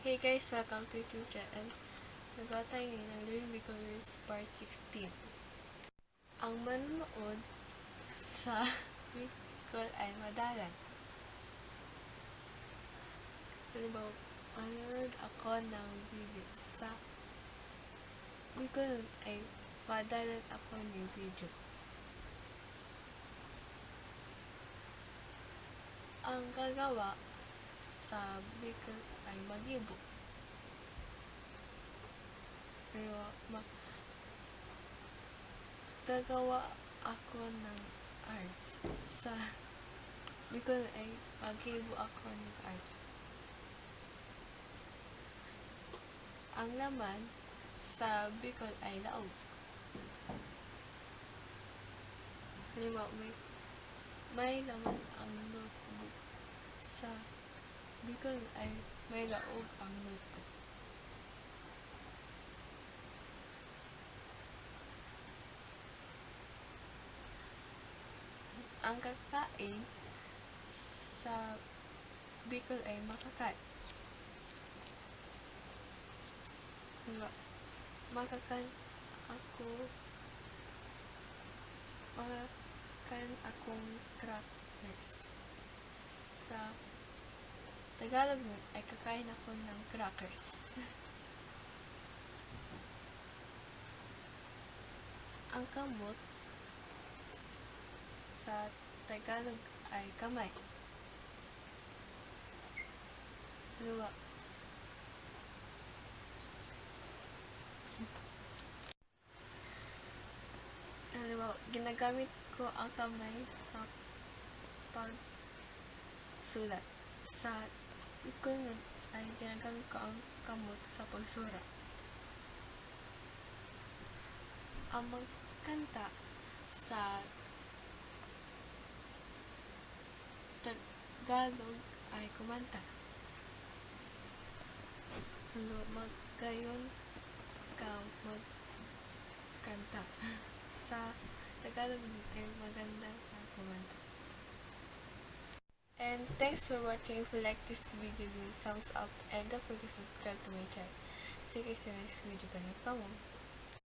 Hey guys, welcome to YouTube channel. Nagawa tayo ngayon ng Learn Colors Part 16. Ang manonood sa Bicol ay madalang. Halimbawa, manonood ako ng video sa Bicol ay madalang ako ng video. Ang gagawa sa Bicol ay mag-ibo. Gagawa ako ng arts. Sa Bicol ay mag-ibo ako ng arts. Ang laman sa Bicol ay laog. Halimbawa, may laman ang notebook. Sa Bicol ay may laog ang notebook. Ang kakain sa Bicol ay makakain. Makakain akong crackers. Sa Tagalog nun ay kakain ako ng crackers. Ang kamot sa Tagalog ay kamay. Ginagamit ko ang kamay sa pagsulat. Sa Bicol ay ginagamit ko ang kamot sa pagsurat. Ang magkanta sa Tagalog ay kumanta. Magayon ka magkanta. Sa Tagalog ay maganda ka kumanta. And thanks for watching. If you like this video, give thumbs up and don't forget to subscribe to my channel. See you guys in the next video. Bye.